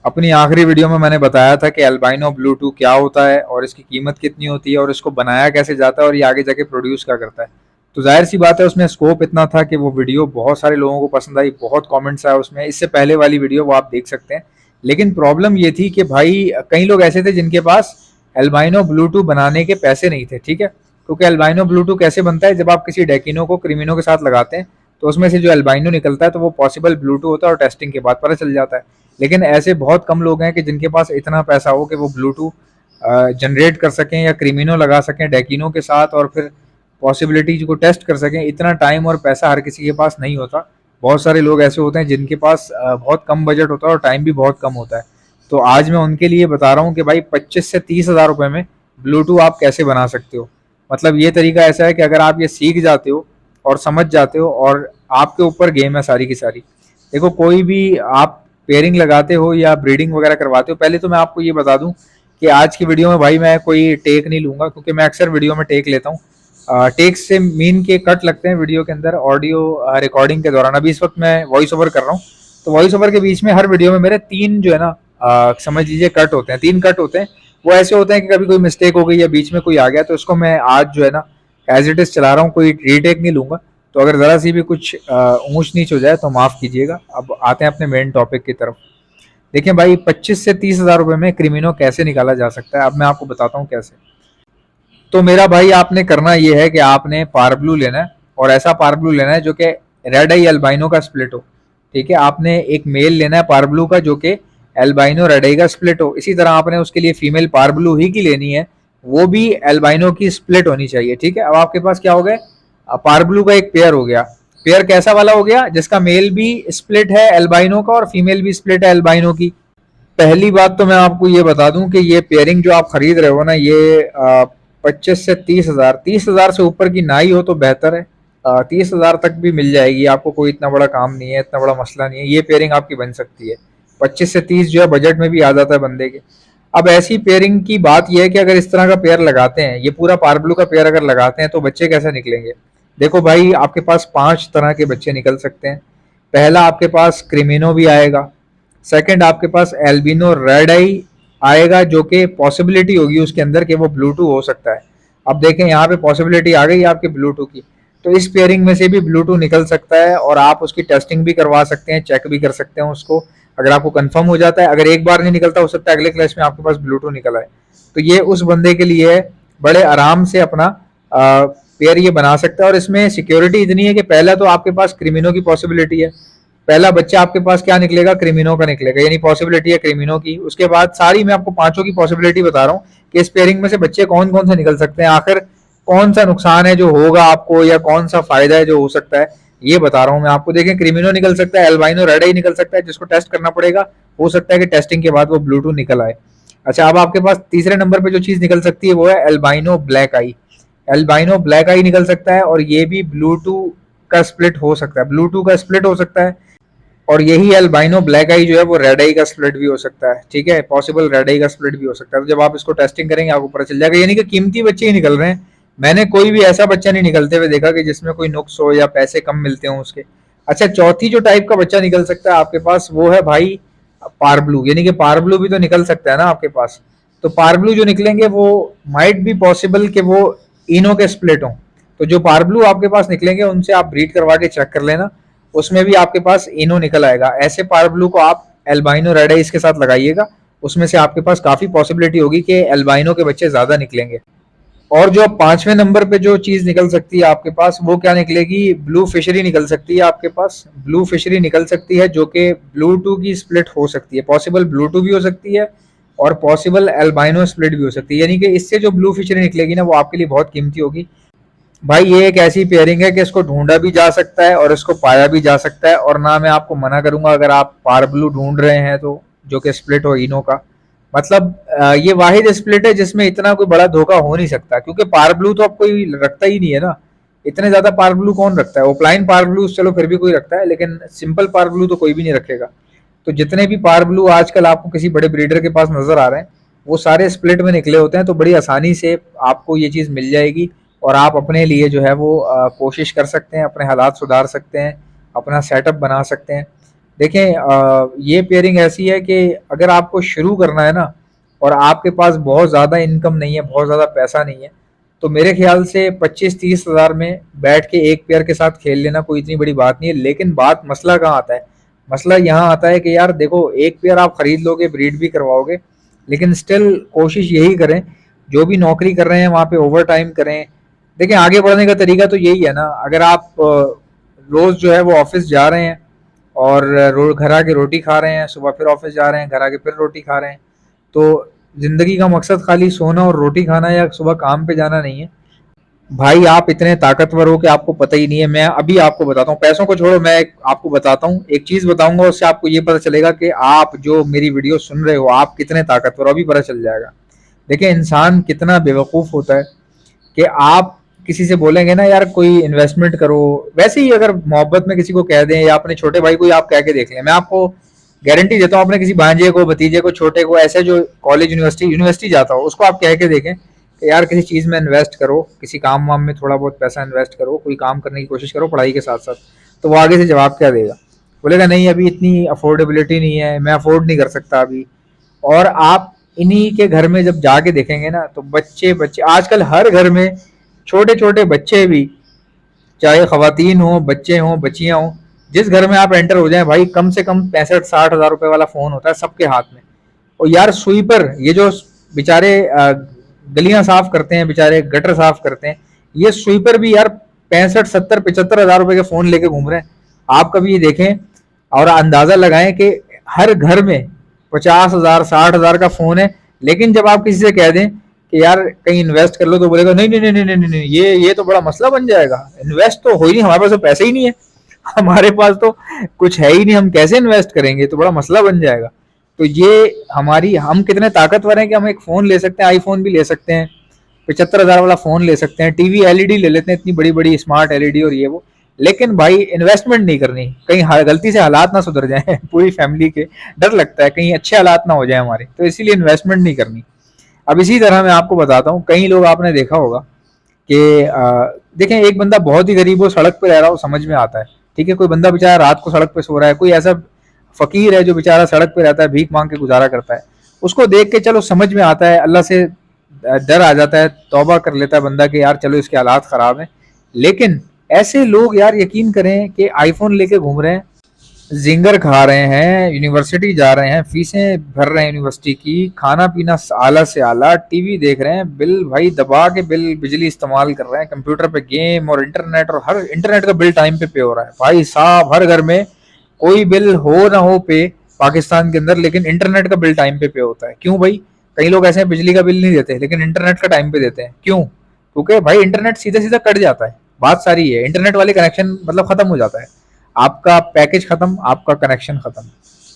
अपनी आखिरी वीडियो में मैंने बताया था कि अल्बाइनो ब्लूटूथ क्या होता है और इसकी कीमत कितनी होती है और इसको बनाया कैसे जाता है और ये आगे जाके प्रोड्यूस क्या करता है। तो जाहिर सी बात है उसमें स्कोप इतना था कि वो वीडियो बहुत सारे लोगों को पसंद आई, बहुत कमेंट्स आए उसमें। इससे पहले वाली वीडियो वो आप देख सकते हैं। लेकिन प्रॉब्लम ये थी कि भाई कई लोग ऐसे थे जिनके पास अल्बाइनो ब्लूटूथ बनाने के पैसे नहीं थे, ठीक है। क्योंकि अल्बाइनो ब्लूटूथ कैसे बनता है, जब आप किसी डेकिनो को क्रिमिनो के साथ लगाते हैं तो उसमें से जो अल्बाइनो निकलता है तो वो पॉसिबल ब्लूटूथ होता है और टेस्टिंग के बाद पता चल जाता है। लेकिन ऐसे बहुत कम लोग हैं कि जिनके पास इतना पैसा हो कि वो ब्लूटूथ जनरेट कर सकें या क्रिमिनो लगा सकें डेकिनो के साथ और फिर पॉसिबिलिटीज को टेस्ट कर सकें। इतना टाइम और पैसा हर किसी के पास नहीं होता। बहुत सारे लोग ऐसे होते हैं जिनके पास बहुत कम बजट होता है और टाइम भी बहुत कम होता है। तो आज मैं उनके लिए बता रहा हूँ कि भाई 25 से 30 हज़ार रुपये में ब्लूटूथ आप कैसे बना सकते हो। मतलब ये तरीका ऐसा है कि अगर आप ये सीख जाते हो और समझ जाते हो और आपके ऊपर गेम है सारी की सारी। देखो, कोई भी आप पेयरिंग लगाते हो या ब्रीडिंग वगैरह करवाते हो, पहले तो मैं आपको ये बता दूं कि आज की वीडियो में भाई मैं कोई टेक नहीं लूंगा, क्योंकि मैं अक्सर वीडियो में टेक लेता हूँ। टेक से मीन के कट लगते हैं वीडियो के अंदर ऑडियो रिकॉर्डिंग के दौरान। अभी इस वक्त मैं वॉइस ओवर कर रहा हूँ, तो वॉइस ओवर के बीच में हर वीडियो में मेरे तीन जो है ना समझ लीजिए कट होते हैं, तीन कट होते हैं। वो ऐसे होते हैं कि कभी कोई मिस्टेक हो गई या बीच में कोई आ गया, तो उसको मैं आज जो है ना एज इट इज चला रहा हूँ, कोई रीटेक नहीं लूंगा। तो अगर ज़रा सी भी कुछ ऊंच नीच हो जाए तो माफ़ कीजिएगा। अब आते हैं अपने मेन टॉपिक की तरफ। देखिए भाई, 25 से 30 हज़ार रुपये में क्रिमिनो कैसे निकाला जा सकता है, अब मैं आपको बताता हूँ कैसे। तो मेरा भाई आपने करना ये है कि आपने पार ब्लू लेना है, और ऐसा पार ब्लू लेना है जो कि रेड आई अल्बाइनो का स्प्लिट हो। ठीक है, आपने एक मेल लेना है पार ब्लू का जो कि एल्बाइनो रेड आई का स्प्लिट हो। इसी तरह आपने उसके लिए फीमेल पार ब्लू ही की लेनी है, वो भी एल्बाइनो की स्प्लिट होनी चाहिए। ठीक है, अब आपके पास क्या हो गया, पार ब्लू का एक पेयर हो गया। पेयर कैसा वाला हो गया, जिसका मेल भी स्प्लिट है एल्बाइनो का और फीमेल भी स्प्लिट है एल्बाइनो की। पहली बात तो मैं आपको ये बता दूं कि ये पेयरिंग जो आप खरीद रहे हो ना, ये 25 से 30 हज़ार, 30 हज़ार से ऊपर की ना ही हो तो बेहतर है। 30 हज़ार तक भी मिल जाएगी आपको, कोई इतना बड़ा काम नहीं है, इतना बड़ा मसला नहीं है, ये पेयरिंग आपकी बन सकती है। 25 से 30 जो है बजट में भी आ जाता है बंदे के। अब ऐसी पेयरिंग की बात यह है कि अगर इस तरह का पेयर लगाते हैं, ये पूरा पारब्लू का पेयर अगर लगाते हैं तो बच्चे कैसे निकलेंगे। देखो भाई, आपके पास 5 तरह के बच्चे निकल सकते हैं। पहला, आपके पास क्रिमिनो भी आएगा। सेकंड, आपके पास एल्बिनो रेड आई आएगा, जो कि पॉसिबिलिटी होगी उसके अंदर कि वो ब्लूटूथ हो सकता है। अब देखें, यहाँ पे पॉसिबिलिटी आ गई आपके ब्लूटूथ की। तो इस पेयरिंग में से भी ब्लूटूथ निकल सकता है और आप उसकी टेस्टिंग भी करवा सकते हैं, चेक भी कर सकते हैं उसको। अगर आपको कंफर्म हो जाता है, अगर एक बार नहीं निकलता, हो सकता है अगले क्लास में आपके पास ब्लूटूथ निकल आए। तो ये उस बंदे के लिए है, बड़े आराम से अपना पेयर ये बना सकता है। और इसमें सिक्योरिटी इतनी है कि पहला तो आपके पास क्रिमिनो की पॉसिबिलिटी है। पहला बच्चा आपके पास क्या निकलेगा, क्रिमिनो का निकलेगा, यानी पॉसिबिलिटी है क्रिमिनो की। उसके बाद सारी मैं आपको पांचों की पॉसिबिलिटी बता रहा हूँ कि इस पेयरिंग में से बच्चे कौन कौन से निकल सकते हैं, आखिर कौन सा नुकसान है जो होगा आपको या कौन सा फायदा है जो हो सकता है, ये बता रहा हूँ मैं आपको। देखें, क्रिमिनो निकल सकता है, एल्बाइनो रेड आई निकल सकता है, जिसको टेस्ट करना पड़ेगा। हो सकता है कि टेस्टिंग के बाद वो ब्लूटूथ निकल आए। अच्छा, अब आपके पास तीसरे नंबर पे जो चीज निकल सकती है वो है एल्बाइनो ब्लैक आई। एल्बाइनो ब्लैक आई निकल सकता है और ये भी ब्लूटूथ का स्प्लिट हो सकता है, ब्लूटूथ का स्प्लिट हो सकता है। और यही अल्बाइनो ब्लैक आई जो है वो रेड आई का स्प्लिट भी हो सकता है। ठीक है, पॉसिबल रेड आई का स्प्लिट भी हो सकता है। तो जब आप इसको टेस्टिंग करेंगे आपको पता चल जाएगा, यानी कि कीमती बच्चे ही निकल रहे हैं। मैंने कोई भी ऐसा बच्चा नहीं निकलते हुए देखा कि जिसमें कोई नुक्स हो या पैसे कम मिलते हो उसके। अच्छा, चौथी जो टाइप का बच्चा निकल सकता है आपके पास वो है भाई पार ब्लू, यानी कि पार ब्लू भी तो निकल सकता है ना आपके पास। तो पार ब्लू जो निकलेंगे वो माइट बी पॉसिबल कि वो इनो के स्प्लिट हों। तो जो पार ब्लू आपके पास निकलेंगे उनसे आप ब्रीड करवा के चेक कर लेना, उसमें भी आपके पास इनो निकल आएगा। ऐसे पार ब्लू को आप एल्बाइनो रेड आई इसके साथ लगाइएगा, उसमें से आपके पास काफी पॉसिबिलिटी होगी कि एल्बाइनो के बच्चे ज्यादा निकलेंगे। और जो पांचवें नंबर पे जो चीज निकल सकती है आपके पास वो क्या निकलेगी, ब्लू फिशरी निकल सकती है आपके पास। ब्लू फिशरी निकल सकती है जो कि ब्लूटू की स्प्लिट हो सकती है, पॉसिबल ब्लूटू भी हो सकती है और पॉसिबल एल्बाइनो स्प्लिट भी हो सकती है। यानी कि इससे जो ब्लू फिशरी निकलेगी ना वो आपके लिए बहुत कीमती होगी। भाई ये एक ऐसी पेयरिंग है कि इसको ढूंढा भी जा सकता है और इसको पाया भी जा सकता है। और ना मैं आपको मना करूंगा अगर आप पार ब्लू ढूंढ रहे हैं तो, जो कि स्प्लिट हो इनो का। मतलब ये वाहिद स्प्लिट है जिसमें इतना कोई बड़ा धोखा हो नहीं सकता, क्योंकि पार ब्लू तो अब कोई रखता ही नहीं है ना। इतने ज्यादा पार ब्लू कौन रखता है, ऑफलाइन पार ब्लू चलो फिर भी कोई रखता है, लेकिन सिंपल पार ब्लू तो कोई भी नहीं रखेगा। तो जितने भी पार ब्लू आजकल आपको किसी बड़े ब्रीडर के पास नजर आ रहे हैं वो सारे स्प्लिट में निकले होते हैं। तो बड़ी आसानी से आपको ये चीज मिल जाएगी और आप अपने लिए जो है वो कोशिश कर सकते हैं, अपने हालात सुधार सकते हैं, अपना सेटअप बना सकते हैं। देखें ये पेयरिंग ऐसी है कि अगर आपको शुरू करना है ना और आपके पास बहुत ज़्यादा इनकम नहीं है, बहुत ज़्यादा पैसा नहीं है, तो मेरे ख्याल से 25-30 हज़ार में बैठ के एक पेयर के साथ खेल लेना कोई इतनी बड़ी बात नहीं है। लेकिन बात मसला कहाँ आता है? मसला यहाँ आता है कि यार देखो, एक पेयर आप खरीद लोगे, ब्रीड भी करवाओगे, लेकिन स्टिल कोशिश यही करें, जो भी नौकरी कर रहे हैं वहाँ पे ओवर टाइम करें। देखिए, आगे बढ़ने का तरीका तो यही है ना, अगर आप रोज़ जो है वो ऑफिस जा रहे हैं और घर आके रोटी खा रहे हैं, सुबह फिर ऑफिस जा रहे हैं, घर आके फिर रोटी खा रहे हैं, तो जिंदगी का मकसद खाली सोना और रोटी खाना या सुबह काम पे जाना नहीं है। भाई आप इतने ताकतवर हो कि आपको पता ही नहीं है। मैं अभी आपको बताता हूँ, पैसों को छोड़ो, मैं आपको बताता हूँ, एक चीज बताऊंगा, उससे आपको ये पता चलेगा कि आप जो मेरी वीडियो सुन रहे हो आप कितने ताकतवर हो, अभी पता चल जाएगा। देखिए, इंसान कितना बेवकूफ होता है कि आप किसी से बोलेंगे ना यार कोई इन्वेस्टमेंट करो, वैसे ही अगर मोहब्बत में किसी को कह दें या अपने छोटे भाई को ही आप कह के देख लें, मैं आपको गारंटी देता हूँ, अपने किसी भांजे को, भतीजे को, छोटे को, ऐसे जो कॉलेज यूनिवर्सिटी जाता हो, उसको आप कह के देखें कि यार किसी चीज़ में इन्वेस्ट करो, किसी काम वाम में थोड़ा बहुत पैसा इन्वेस्ट करो, कोई काम करने की कोशिश करो पढ़ाई के साथ साथ, तो वो आगे से जवाब क्या देगा? बोलेगा नहीं अभी इतनी अफोर्डेबिलिटी नहीं है, मैं अफोर्ड नहीं कर सकता अभी। और आप इन्हीं के घर में जब जाके देखेंगे ना, तो बच्चे बच्चे आजकल हर घर में, छोटे छोटे बच्चे भी, चाहे खवातीन हो, बच्चे हों, बच्चियां हों, जिस घर में आप एंटर हो जाएं भाई, कम से कम 65-60 हज़ार रुपए वाला फोन होता है सबके हाथ में। और यार स्वीपर, ये जो बेचारे गलियां साफ करते हैं, बेचारे गटर साफ करते हैं, ये स्वीपर भी यार 65-70-75 हज़ार रुपए के फोन लेके घूम रहे हैं। आप कभी ये देखें और अंदाजा लगाएं कि हर घर में 50 हज़ार 60 हज़ार का फोन है, लेकिन जब आप किसी से कह दें कि यार कहीं इन्वेस्ट कर लो, तो बोलेगा नहीं नहीं नहीं नहीं नहीं नहीं, ये तो बड़ा मसला बन जाएगा, इन्वेस्ट तो हो ही नहीं, हमारे पास तो पैसे ही नहीं है, हमारे पास तो कुछ है ही नहीं, हम कैसे इन्वेस्ट करेंगे, तो बड़ा मसला बन जाएगा। तो ये हमारी, हम कितने ताकतवर हैं कि हम एक फोन ले सकते हैं, आईफोन भी ले सकते हैं, 75 हज़ार वाला फोन ले सकते हैं, टीवी एलईडी ले लेते हैं, इतनी बड़ी बड़ी स्मार्ट एलईडी और ये वो, लेकिन भाई इन्वेस्टमेंट नहीं करनी, कहीं गलती से हालात ना सुधर जाए पूरी फैमिली के, डर लगता है कहीं अच्छे हालात ना हो जाए हमारे, तो इसीलिए इन्वेस्टमेंट नहीं करनी। अब इसी तरह मैं आपको बताता हूँ, कई लोग आपने देखा होगा कि देखें, एक बंदा बहुत ही गरीब हो, सड़क पे रह रहा हो, समझ में आता है, ठीक है, कोई बंदा बेचारा रात को सड़क पे सो रहा है, कोई ऐसा फकीर है जो बेचारा सड़क पे रहता है, भीख मांग के गुजारा करता है, उसको देख के चलो समझ में आता है, अल्लाह से डर आ जाता है, तौबा कर लेता है बंदा कि यार चलो इसके हालात खराब हैं। लेकिन ऐसे लोग यार यकीन करें कि आईफोन लेके घूम रहे हैं, जिंगर खा रहे हैं, यूनिवर्सिटी जा रहे हैं, फीसें भर रहे हैं यूनिवर्सिटी की, खाना पीना आला से आला, टीवी देख रहे हैं, बिल भाई दबा के बिल बिजली इस्तेमाल कर रहे हैं, कंप्यूटर पे गेम और इंटरनेट, और हर इंटरनेट का बिल टाइम पे हो रहा है भाई साहब, हर घर में कोई बिल हो ना हो पे पाकिस्तान के अंदर, लेकिन इंटरनेट का बिल टाइम पे होता है। क्यों भाई? कई लोग ऐसे हैं बिजली का बिल नहीं देते लेकिन इंटरनेट का टाइम पे देते हैं, क्यों? क्योंकि भाई इंटरनेट सीधा सीधा कट जाता है, बात सारी है, इंटरनेट वाले कनेक्शन मतलब खत्म हो जाता है, आपका पैकेज खत्म, आपका कनेक्शन खत्म,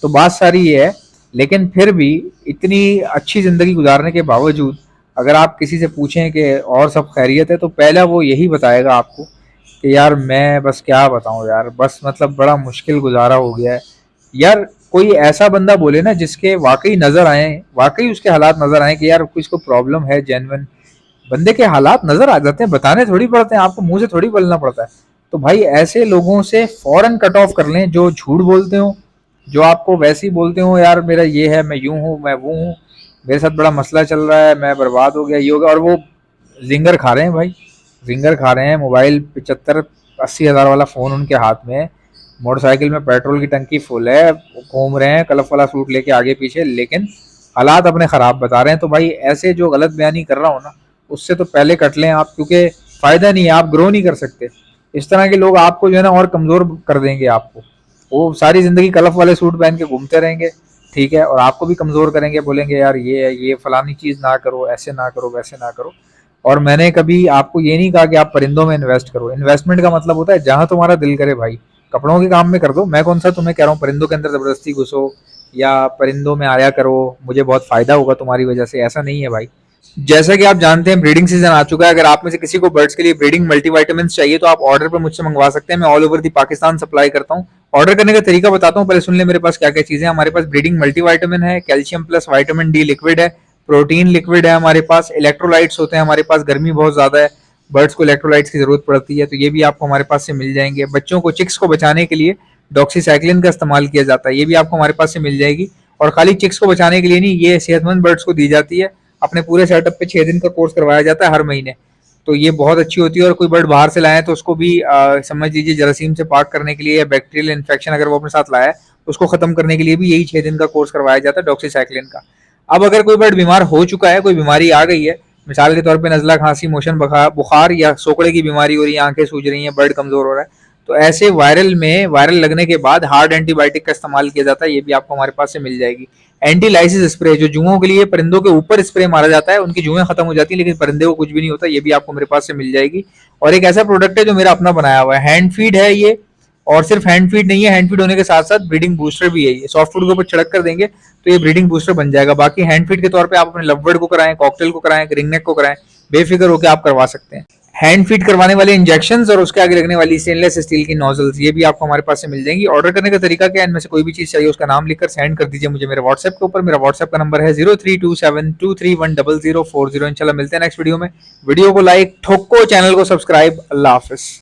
तो बात सारी ये है। लेकिन फिर भी इतनी अच्छी जिंदगी गुजारने के बावजूद अगर आप किसी से पूछें कि और सब खैरियत है, तो पहला वो यही बताएगा आपको कि यार मैं बस क्या बताऊं यार, बस मतलब बड़ा मुश्किल गुजारा हो गया है। यार कोई ऐसा बंदा बोले ना जिसके वाकई नजर आए, वाकई उसके हालात नजर आए कि यार इसको प्रॉब्लम है जेन्युइन, बंदे के हालात नजर आ जाते हैं, बताने थोड़ी पड़ते हैं, आपको मुंह से थोड़ी बोलना पड़ता है। तो भाई ऐसे लोगों से फौरन कट ऑफ कर लें, जो झूठ बोलते हो, जो आपको वैसे ही बोलते हो यार मेरा ये है, मैं यूं हूँ, मैं वो हूँ, मेरे साथ बड़ा मसला चल रहा है, मैं बर्बाद हो गया, ये हो गया, और वो जिंगर खा रहे हैं भाई, जिंगर खा रहे हैं, मोबाइल 75-80 हज़ार वाला फ़ोन उनके हाथ में है, मोटरसाइकिल में पेट्रोल की टंकी फुल है, घूम रहे हैं कलफ वाला सूट लेके आगे पीछे, लेकिन हालात अपने ख़राब बता रहे हैं। तो भाई ऐसे जो गलत बयानी कर रहा हो ना, उससे तो पहले कट लें आप, क्योंकि फ़ायदा नहीं है, आप ग्रो नहीं कर सकते। इस तरह के लोग आपको जो है ना और कमज़ोर कर देंगे आपको, वो सारी ज़िंदगी कलफ वाले सूट पहन के घूमते रहेंगे, ठीक है, और आपको भी कमज़ोर करेंगे, बोलेंगे यार ये है, ये फलानी चीज़ ना करो, ऐसे ना करो, वैसे ना करो। और मैंने कभी आपको ये नहीं कहा कि आप परिंदों में इन्वेस्ट करो, इन्वेस्टमेंट का मतलब होता है जहां तुम्हारा दिल करे भाई, कपड़ों के काम में कर दो, मैं कौन सा तुम्हें कह रहा हूँ परिंदों के अंदर जबरदस्ती घुसो या परिंदों में आया करो, मुझे बहुत फायदा होगा तुम्हारी वजह से, ऐसा नहीं है भाई। जैसा कि आप जानते हैं ब्रीडिंग सीजन आ चुका है, अगर आप में से किसी को बर्ड्स के लिए ब्रीडिंग मल्टीविटामिन चाहिए तो आप ऑर्डर पर मुझसे मंगवा सकते हैं, मैं all over the Pakistan supply करता हूँ। ऑर्डर करने का तरीका बताता हूँ, पहले सुन ले मेरे पास क्या क्या चीजें हैं। हमारे पास ब्रीडिंग मल्टीविटामिन है, calcium plus vitamin D liquid है, प्रोटीन लिक्विड है, हमारे पास इलेक्ट्रोलाइट्स होते हैं, हमारे पास गर्मी बहुत ज्यादा है, बर्ड्स को इलेक्ट्रोलाइट्स की जरूरत पड़ती है, तो ये भी आपको हमारे पास से मिल जाएंगे। बच्चों को, चिक्स को बचाने के लिए डॉक्सीसाइक्लिन का इस्तेमाल किया जाता है, ये भी आपको हमारे पास से मिल जाएगी। और खाली चिक्स को बचाने के लिए नहीं, ये सेहतमंद बर्ड्स को दी जाती है। अपने पूरे सेटअप पे 6 दिन का कोर्स करवाया जाता है हर महीने। तो ये बहुत अच्छी होती है। और कोई बर्ड बाहर से लाए तो उसको भी समझ लीजिए जरासीम से पाक करने के लिए, या बैक्टीरियल इन्फेक्शन अगर वो अपने साथ लाया है उसको खत्म करने के लिए भी यही 6 दिन का कोर्स करवाया जाता है डॉक्सीसाइक्लिन का। अब अगर कोई बर्ड बीमार हो चुका है, कोई बीमारी आ गई है, मिसाल के तौर पे नज़ला, खांसी, मोशन, बुखार या सोकड़े की बीमारी हो रही है, आंखें सूज रही हैं, बर्ड कमजोर हो रहा है, तो ऐसे वायरल लगने के बाद हार्ड एंटीबायोटिक का इस्तेमाल किया जाता है। ये भी आपको हमारे पास से मिल जाएगी। एंटीलाइसिस स्प्रे, जो जुओं के लिए परिंदों के ऊपर स्प्रे मारा जाता है, उनकी जुएं खत्म हो जाती है लेकिन परिंदे को कुछ भी नहीं होता, ये भी आपको मेरे पास से मिल जाएगी। और एक ऐसा प्रोडक्ट है जो मेरा अपना बनाया हुआ है, हैंड फीड है ये। और सिर्फ हैंड फीड नहीं है, हैंड फीड होने के साथ साथ ब्रीडिंग बूस्टर भी है। ये सॉफ्ट फूड के ऊपर छिड़क कर देंगे तो ये ब्रीडिंग बूस्टर बन जाएगा। बाकी हैंड फीड के तौर पे आप अपने लवबर्ड को कराएं, कॉकटेल को कराएं, रिंगनेक को कराएं, बेफिक्र होकर आप करवा सकते हैं। हैंड फीड करवाने वाले इंजेक्शंस और उसके आगे लगने वाली स्टेनलेस स्टील की नोजल्स, ये भी आपको हमारे पास से मिल जाएंगी। ऑर्डर करने का तरीका क्या है, इनमें से कोई भी चीज चाहिए उसका नाम लिखकर सेंड कर दीजिए मुझे मेरे व्हाट्सएप के ऊपर। मेरा व्हाट्सएप का नंबर है 0327231040। इंशाल्लाह मिलते हैं नेक्स्ट वीडियो में। वीडियो को लाइक ठोको, चैनल को सब्सक्राइब। अल्लाह हाफिज।